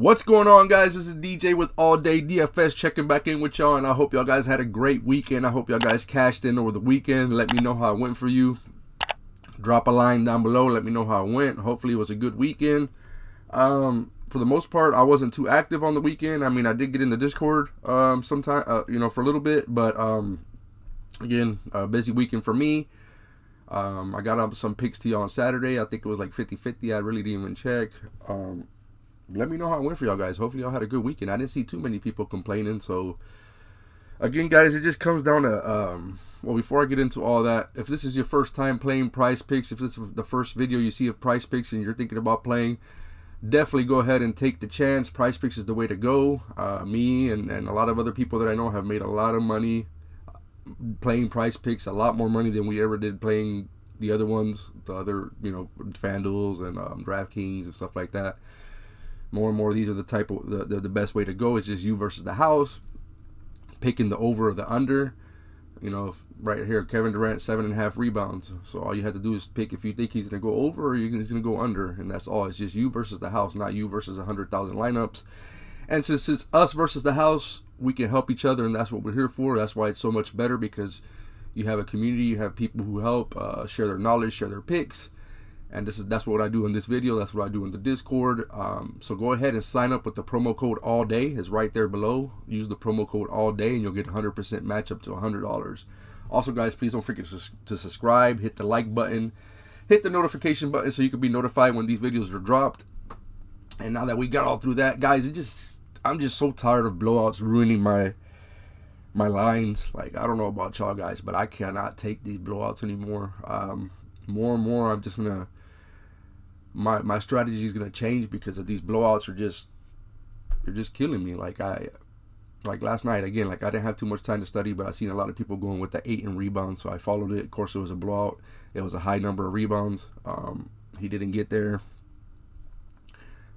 What's going on, guys? This is DJ with All Day DFS checking back in with y'all, and I hope y'all guys had a great weekend. I hope y'all guys cashed in over the weekend. Let me know how it went for you. Drop a line down below. Let me know how it went. Hopefully it was a good weekend. For the most part, I wasn't too active on the weekend. I mean, I did get in the Discord sometime, for a little bit, but again, a busy weekend for me. I got up some picks to y'all on Saturday. I think it was like 50-50. I really didn't even check. Let me know how it went for y'all guys. Hopefully y'all had a good weekend. I didn't see too many people complaining. So again, guys, it just comes down to well, before I get into all that, if this is your first time playing PrizePicks, if this is the first video you see of PrizePicks and you're thinking about playing, definitely go ahead and take the chance. PrizePicks is the way to go. Me and a lot of other people that I know have made a lot of money playing PrizePicks, a lot more money than we ever did playing the other ones, the other, FanDuels and DraftKings and stuff like that. More and more, these are the type of the best way to go. Is just you versus the house, picking the over or the under. Right here, Kevin Durant 7.5 rebounds. So all you have to do is pick if you think he's gonna go over or he's gonna go under, and that's all. It's just you versus the house, not you versus 100,000 lineups. And since it's us versus the house, we can help each other, and that's what we're here for. That's why it's so much better, because you have a community, you have people who help share their knowledge, share their picks. And that's what I do in this video. That's what I do in the Discord. So go ahead and sign up with the promo code ALLDAY. It's right there below. Use the promo code ALLDAY and you'll get 100% match up to $100. Also, guys, please don't forget to subscribe. Hit the like button. Hit the notification button so you can be notified when these videos are dropped. And now that we got all through that, guys, I'm just so tired of blowouts ruining my lines. Like, I don't know about y'all guys, but I cannot take these blowouts anymore. More and more, I'm just gonna. My strategy is gonna change because of these blowouts they're just killing me. Like last night again, I didn't have too much time to study, but I seen a lot of people going with the 8 in rebounds, so I followed it. Of course, it was a blowout. It was a high number of rebounds. He didn't get there.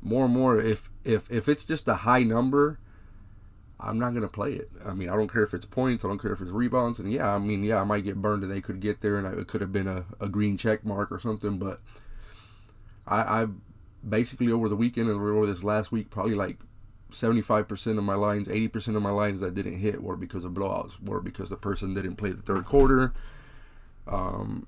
More and more, if it's just a high number, I'm not gonna play it. I mean, I don't care if it's points, I don't care if it's rebounds, and I might get burned and they could get there, and it could have been a green check mark or something, but I basically over the weekend and over this last week, probably like 75% of my lines, 80% of my lines that didn't hit were because of blowouts, were because the person didn't play the third quarter. We had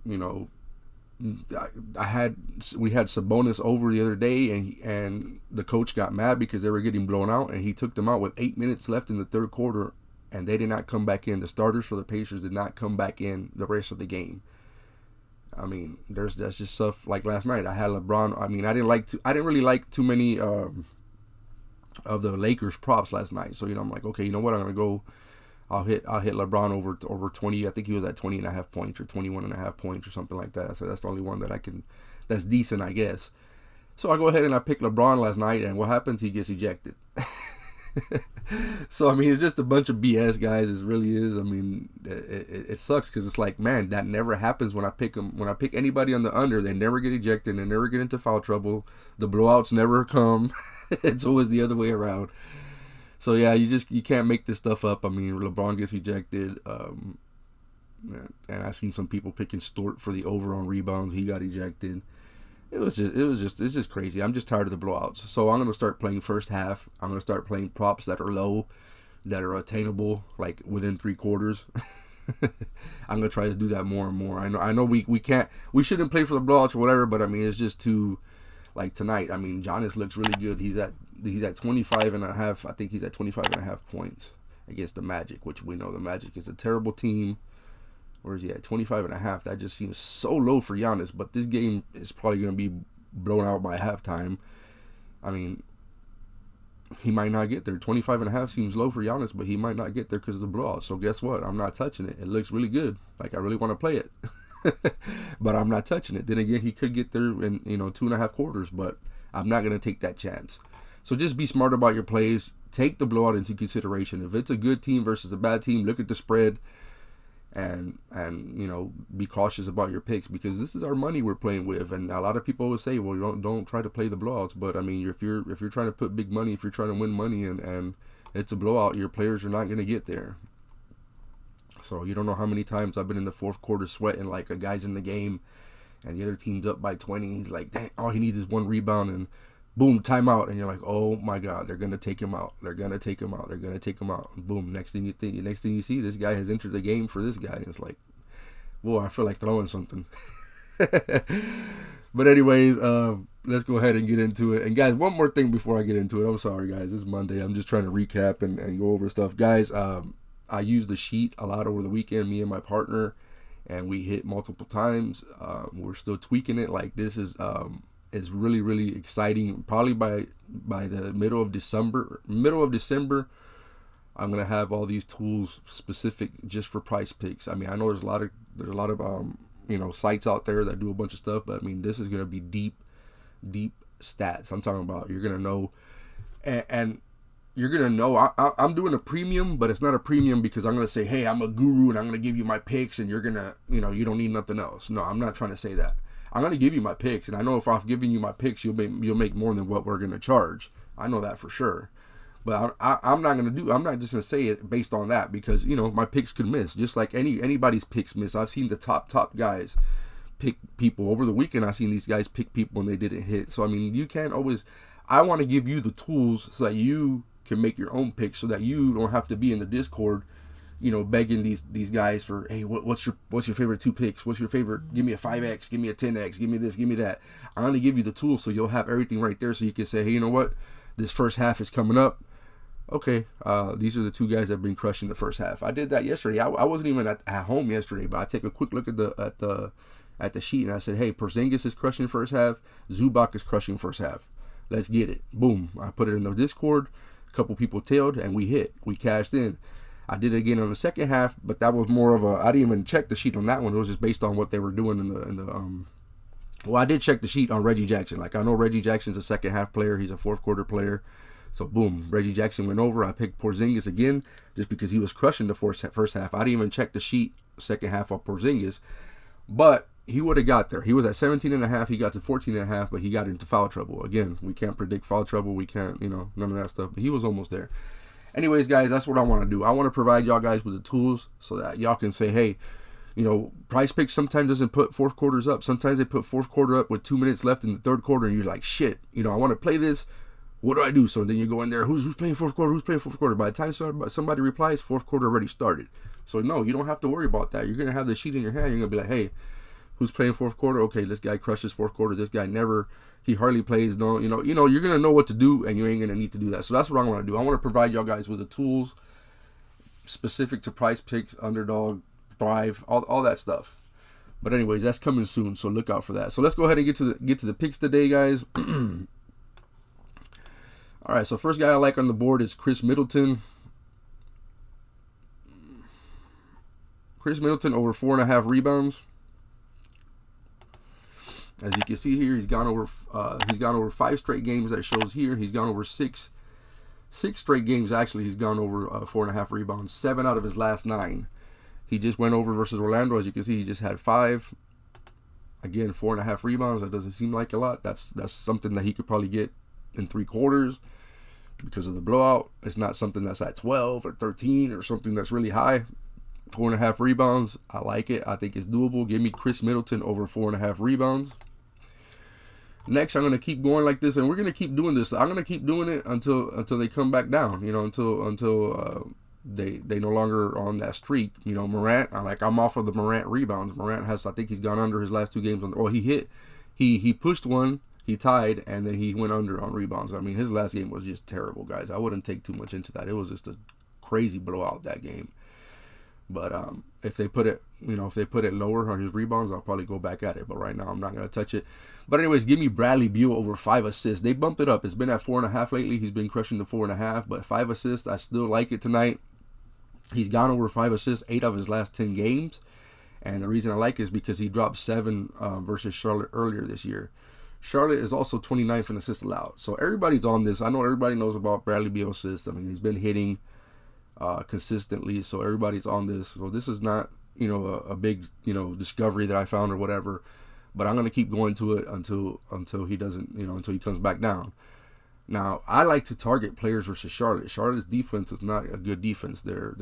Sabonis over the other day, and the coach got mad because they were getting blown out, and he took them out with 8 minutes left in the third quarter, and they did not come back in. The starters for the Pacers did not come back in the rest of the game. I mean, that's just stuff. Like last night, I had LeBron. I mean, I didn't really like too many of the Lakers props last night. So I'm like, okay, you know what? I'm gonna go. I'll hit LeBron over 20. I think he was at 20.5 points or 21.5 points or something like that. So that's the only one that I can. That's decent, I guess. So I go ahead and I pick LeBron last night, and what happens? He gets ejected. So I mean, it's just a bunch of BS, guys. It really is. I mean, it sucks because it's like, man, that never happens when I pick them. When I pick anybody on the under, they never get ejected. They never get into foul trouble. The blowouts never come. It's always the other way around. So yeah, you can't make this stuff up. I mean, LeBron gets ejected, and I seen some people picking Stort for the over on rebounds. He got ejected. It's just crazy. I'm just tired of the blowouts. So I'm gonna start playing first half. I'm gonna start playing props that are low, that are attainable, like within 3 quarters. I'm gonna try to do that more and more. I know we shouldn't play for the blowouts or whatever, but I mean, it's just too, like tonight. I mean, Giannis looks really good. He's at 25.5. I think he's at 25.5 points against the Magic, which we know the Magic is a terrible team. Where is he at? 25.5. That just seems so low for Giannis, but this game is probably going to be blown out by halftime. I mean, he might not get there. 25.5 seems low for Giannis, but he might not get there because of the blowout. So guess what? I'm not touching it. It looks really good. Like, I really want to play it. But I'm not touching it. Then again, he could get there in 2.5 quarters, but I'm not going to take that chance. So just be smart about your plays. Take the blowout into consideration. If it's a good team versus a bad team, look at the spread. And be cautious about your picks, because this is our money we're playing with. And a lot of people always say, well, don't try to play the blowouts. But I mean, if you're trying to put big money, if you're trying to win money, and it's a blowout, your players are not going to get there. So you don't know how many times I've been in the fourth quarter sweating like a guy's in the game, and the other team's up by 20. He's like, dang, all he needs is one rebound, and boom, timeout, and you're like, oh my God, they're gonna take him out. They're gonna take him out. They're gonna take him out. And boom, next thing you see, this guy has entered the game for this guy, and it's like, whoa, I feel like throwing something. But anyways, let's go ahead and get into it. And guys, one more thing before I get into it. I'm sorry, guys. It's Monday. I'm just trying to recap and go over stuff. Guys, I used the sheet a lot over the weekend, me and my partner, and we hit multiple times. We're still tweaking it. Like, this is really, really exciting. Probably by the middle of December, I'm gonna have all these tools specific just for PrizePicks. I mean, I know there's a lot of sites out there that do a bunch of stuff, but I mean, this is gonna be deep stats. I'm talking about, you're gonna know, and you're gonna know. I'm doing a premium, but it's not a premium because I'm gonna say, hey, I'm a guru and I'm gonna give you my picks, and you're gonna, you don't need nothing else. No, I'm not trying to say that. I'm gonna give you my picks, and I know if I've given you my picks, you'll make more than what we're gonna charge. I know that for sure. But I'm not just gonna say it based on that, because my picks could miss, just like anybody's picks miss. I've seen the top guys pick people over the weekend. I've seen these guys pick people and they didn't hit. So I mean, you can't always. I want to give you the tools so that you can make your own picks, so that you don't have to be in the Discord, begging these guys for, hey, what's your favorite 2 picks? What's your favorite? Give me a 5x, give me a 10x, give me this, give me that. I'm gonna give you the tools so you'll have everything right there, so you can say, hey, you know what? This first half is coming up. Okay, these are the 2 guys that have been crushing the first half. I did that yesterday. I wasn't even at home yesterday, but I take a quick look at the sheet, and I said, hey, Porzingis is crushing first half. Zubac is crushing first half. Let's get it. Boom. I put it in the Discord. A couple people tailed, and we hit. We cashed in. I did it again on the second half, but that was more of a. I didn't even check the sheet on that one. It was just based on what they were doing in the. Well, I did check the sheet on Reggie Jackson. Like, I know Reggie Jackson's a second half player. He's a fourth quarter player. So boom, Reggie Jackson went over. I picked Porzingis again just because he was crushing the first half. I didn't even check the sheet second half of Porzingis, but he would have got there. He was at 17.5. He got to 14.5, but he got into foul trouble. Again, we can't predict foul trouble. We can't, none of that stuff. But he was almost there. Anyways, guys, that's what I want to do. I want to provide y'all guys with the tools so that y'all can say, hey, PrizePicks sometimes doesn't put fourth quarters up. Sometimes they put fourth quarter up with 2 minutes left in the third quarter, and you're like, shit, I want to play this. What do I do? So then you go in there, who's playing fourth quarter? Who's playing fourth quarter? By the time somebody replies, fourth quarter already started. So no, you don't have to worry about that. You're going to have the sheet in your hand. You're going to be like, hey, who's playing fourth quarter? Okay, this guy crushes fourth quarter. This guy he hardly plays. No, you're going to know what to do, and you ain't going to need to do that. So that's what I want to do. I want to provide y'all guys with the tools specific to PrizePicks, Underdog, Thrive, all that stuff. But anyways, that's coming soon, so look out for that. So let's go ahead and get to the picks today, guys. All right, so first guy I like on the board is Chris Middleton. Chris Middleton over 4.5 rebounds. As you can see here, he's gone over 5 straight games. That shows here. He's gone over six straight games. Actually, he's gone over 4.5 rebounds. 7 out of his last 9. He just went over versus Orlando. As you can see, he just had 5. Again, 4.5 rebounds. That doesn't seem like a lot. That's something that he could probably get in 3 quarters because of the blowout. It's not something that's at 12 or 13 or something that's really high. 4.5 rebounds. I like it. I think it's doable. Give me Chris Middleton over 4.5 rebounds. Next, I'm going to keep going like this, and we're going to keep doing this. I'm going to keep doing it until they come back down, until they no longer on that streak. Morant, I'm off of the Morant rebounds. Morant I think he's gone under his last 2 games. He pushed one. He tied, and then he went under on rebounds. I mean, his last game was just terrible, guys. I wouldn't take too much into that. It was just a crazy blowout, that game. But if they put it lower on his rebounds, I'll probably go back at it. But right now, I'm not going to touch it. But anyways, give me Bradley Beal over 5 assists. They bumped it up. It's been at 4.5 lately. He's been crushing the 4.5, but 5 assists, I still like it tonight. He's gone over 5 assists 8 of his last 10 games. And the reason I like it is because he dropped 7 versus Charlotte earlier this year. Charlotte is also 29th in assists allowed. So everybody's on this. I know everybody knows about Bradley Beal assists. I mean, he's been hitting consistently, so everybody's on this. So this is not, a big, discovery that I found or whatever. But I'm going to keep going to it until he doesn't, until he comes back down. Now, I like to target players versus Charlotte. Charlotte's defense is not a good defense. They're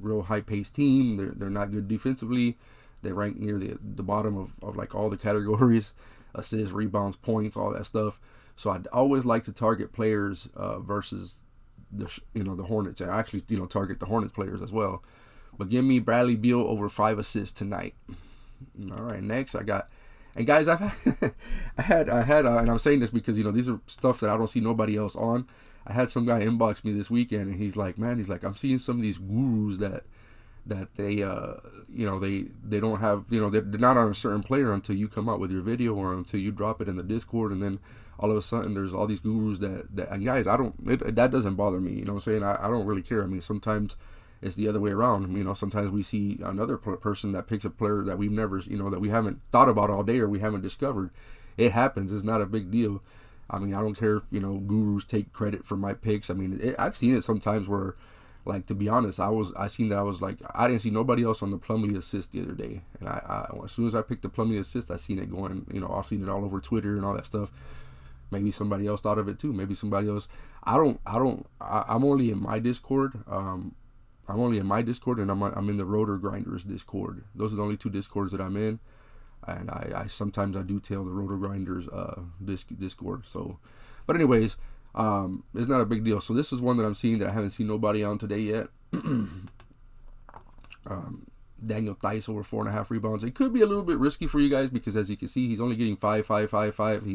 real high-paced team. They're not good defensively. They rank near the bottom of like all the categories. Assists, rebounds, points, all that stuff. So I'd always like to target players versus the Hornets, and actually target the Hornets players as well. But give me Bradley Beal over 5 assists tonight. All right, next I got, and guys, I've had, I had, and I'm saying this because these are stuff that I don't see nobody else on. I had some guy inbox me this weekend, and he's like, man, I'm seeing some of these gurus that they they don't have, they're not on a certain player until you come out with your video or until you drop it in the Discord, and then all of a sudden there's all these gurus that and guys, that doesn't bother me. You know what I'm saying? I don't really care. I mean, sometimes it's the other way around. Sometimes we see another person that picks a player that we've never, that we haven't thought about all day or we haven't discovered. It happens. It's not a big deal. I mean, I don't care if, gurus take credit for my picks. I mean, I've seen it sometimes where, like, to be honest, I didn't see nobody else on the Plumlee assist the other day. And as soon as I picked the Plumlee assist, I seen it going, I've seen it all over Twitter and all that stuff. Maybe somebody else thought of it too. Maybe somebody else. I'm only in my Discord. I'm only in my Discord, and I'm in the Rotor Grinders Discord. Those are the only 2 Discords that I'm in, and I sometimes I do tail the Rotor Grinders Discord. So, but anyways, it's not a big deal. So this is one that I'm seeing that I haven't seen nobody on today yet. Daniel Theis over 4.5 rebounds. It could be a little bit risky for you guys because, as you can see, he's only getting 5, 5, 5, 5.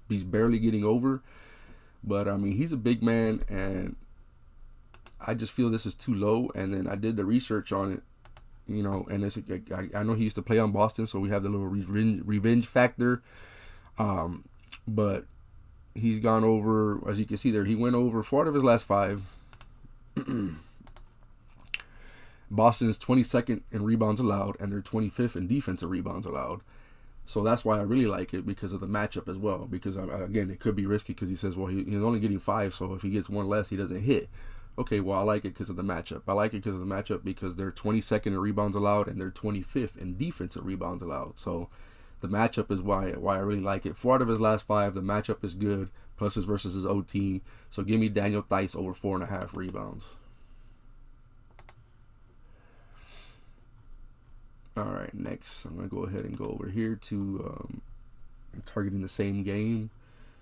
He's barely getting over, but I mean, he's a big man, and I just feel this is too low. And then I did the research on it, and I know he used to play on Boston, so we have the little revenge factor. But he's gone over, as you can see there, he went over 4 out of his last 5. Boston is 22nd in rebounds allowed, and they're 25th in defensive rebounds allowed. So that's why I really like it, because of the matchup as well. Because, again, it could be risky because he says, well, he's only getting 5, so if he gets 1 less, he doesn't hit. Okay, well, I like it because of the matchup. I like it because of the matchup because they're 22nd in rebounds allowed and they're 25th in defensive rebounds allowed. So the matchup is why I really like it. 4 out of his last 5, the matchup is good, plus it's versus his old team. So give me Daniel Theis over 4.5 rebounds. All right, next I'm going to go ahead and go over here to targeting the same game,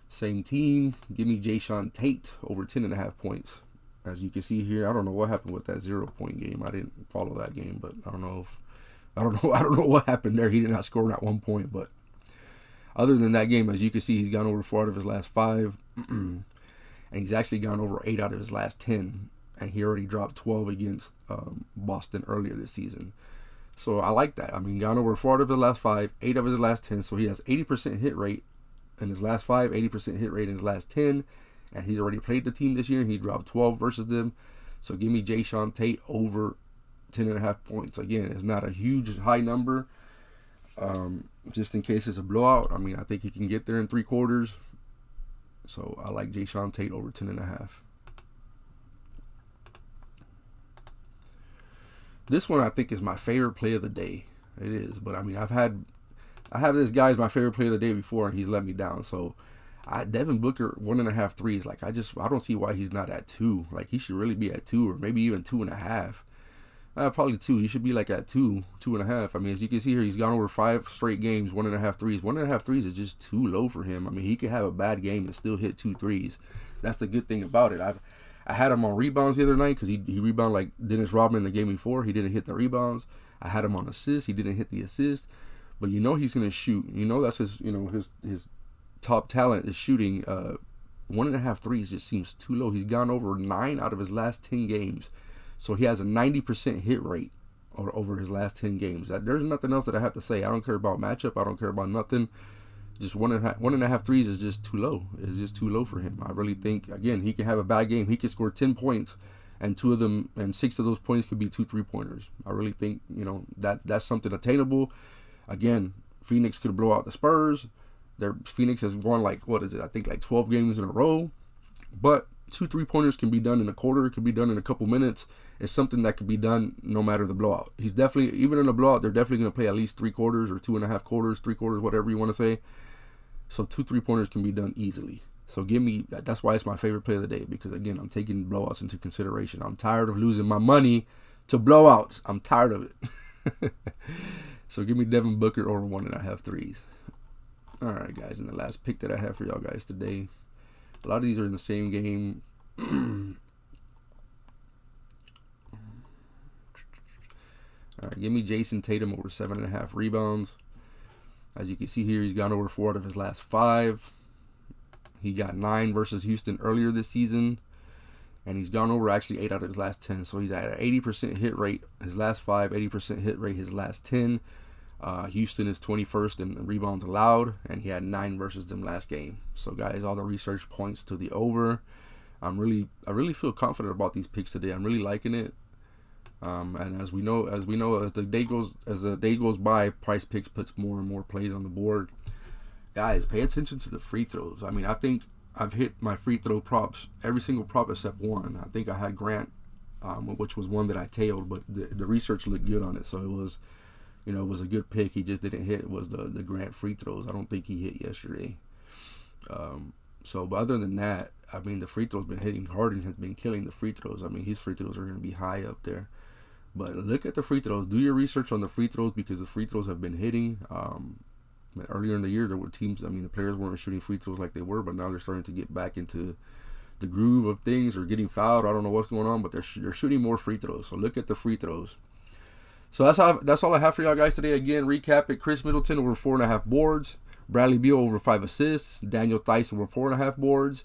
same team. Give me Jayshawn Tate over 10.5 points. As you can see here, I don't know what happened with that 0-point game. I didn't follow that game, but I don't know what happened there. He did not score not 1 point, but other than that game, as you can see, he's gone over 4 out of his last 5, and he's actually gone over 8 out of his last 10, and he already dropped 12 against Boston earlier this season. So I like that. I mean, gone over 4 out of his last 5, 8 of his last 10, so he has 80% hit rate in his last 5, 80% hit rate in his last 10, and he's already played the team this year, and he dropped 12 versus them. So give me Jayshawn Tate over 10.5 points. Again, it's not a huge high number, just in case it's a blowout. I mean, I think he can get there in 3 quarters. So I like Jayshawn Tate over 10.5. This one I think is my favorite play of the day. It is, but I mean, I have this guy as my favorite play of the day before, and he's let me down. So Devin Booker 1.5 threes. Like I don't see why he's not at 2. Like he should really be at 2 or maybe even 2.5. Probably 2. He should be like at 2.5. I mean, as you can see here, he's gone over 5 straight games, 1.5 threes. 1.5 threes is just too low for him. I mean, he could have a bad game and still hit 2 threes. That's the good thing about it. I had him on rebounds the other night because he rebounded like Dennis Rodman the game before. He didn't hit the rebounds. I had him on assists. He didn't hit the assist. But he's going to shoot. That's his top talent is shooting. 1.5 threes just seems too low. He's gone over 9 out of his last 10 games. So he has a 90% hit rate over his last 10 games. There's nothing else that I have to say. I don't care about matchup. I don't care about nothing. Just 1.5 threes is just too low. It's just too low for him. I really think, again, he can have a bad game. He can score 10 points, and 6 of those points could be 2 3-pointers. I really think, that's something attainable. Again, Phoenix could blow out the Spurs. Phoenix has won I think 12 games in a row. But 2 3-pointers can be done in a quarter. It can be done in a couple minutes. It's something that can be done no matter the blowout. He's definitely, even in a blowout, they're definitely going to play at least 3 quarters or 2.5 quarters, 3 quarters, whatever you want to say. So 2 3-pointers can be done easily. So give me, that's why it's my favorite play of the day, because again, I'm taking blowouts into consideration. I'm tired of losing my money to blowouts. I'm tired of it. So give me Devin Booker over 1.5 threes. All right, guys, and the last pick that I have for y'all guys today. A lot of these are in the same game. All right, give me Jason Tatum over 7.5 rebounds. As you can see here, he's gone over 4 out of his last 5. He got 9 versus Houston earlier this season. And he's gone over actually 8 out of his last 10. So he's at an 80% hit rate his last 5, 80% hit rate his last 10. Houston is 21st in rebounds allowed, and he had 9 versus them last game. So guys, all the research points to the over. I really feel confident about these picks today. I'm really liking it. And as the day goes by, PrizePicks puts more and more plays on the board. Guys, pay attention to the free throws. I mean, I think I've hit my free throw props, every single prop except one. I think I had Grant, which was one that I tailed, but the research looked good on it, so it was, it was a good pick. He just didn't hit. It was the Grant free throws. I don't think he hit yesterday. But other than that, I mean, the free throws been hitting. Harden has been killing the free throws. I mean, his free throws are going to be high up there. But look at the free throws. Do your research on the free throws, because the free throws have been hitting. Earlier in the year, there were teams, I mean, the players weren't shooting free throws like they were, but now they're starting to get back into the groove of things, or getting fouled. I don't know what's going on, but they're shooting more free throws. So look at the free throws. So that's all I have for y'all guys today. Again, recap it. Chris Middleton over 4.5 boards. Bradley Beal over 5 assists. Daniel Theis over 4.5 boards.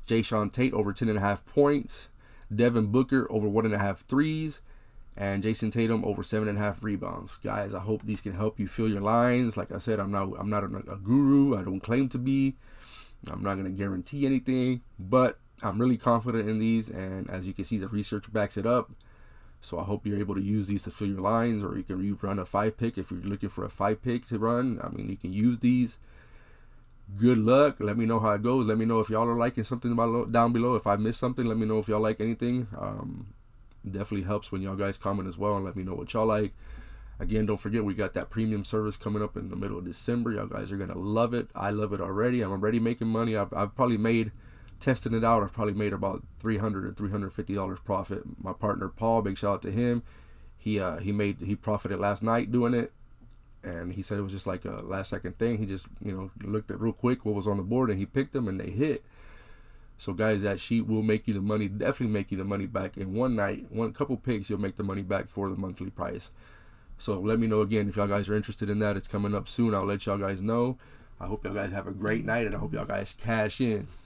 Jayshawn Tate over 10.5 points. Devin Booker over 1.5 threes. And Jason Tatum over 7.5 rebounds. Guys, I hope these can help you fill your lines. Like I said, I'm not a guru. I don't claim to be. I'm not going to guarantee anything, but I'm really confident in these. And as you can see, the research backs it up. So I hope you're able to use these to fill your lines, or you can run a 5-pick if you're looking for a 5-pick to run. I mean, you can use these. Good luck. Let me know how it goes. Let me know if y'all are liking something down below. If I missed something, let me know if y'all like anything. Definitely helps when y'all guys comment as well and let me know what y'all like. Again, don't forget, we got that premium service coming up in the middle of December. Y'all guys are gonna love it. I love it already. I'm already making money. I've probably made, testing it out, I've probably made about $300 to $350 profit. My partner Paul, big shout out to him. He profited last night doing it, and he said it was just like a last second thing. He just looked at real quick what was on the board, and he picked them and they hit. So guys, that sheet will make you the money, definitely make you the money back in one night. Couple picks, you'll make the money back for the monthly price. So let me know again if y'all guys are interested in that. It's coming up soon. I'll let y'all guys know. I hope y'all guys have a great night, and I hope y'all guys cash in.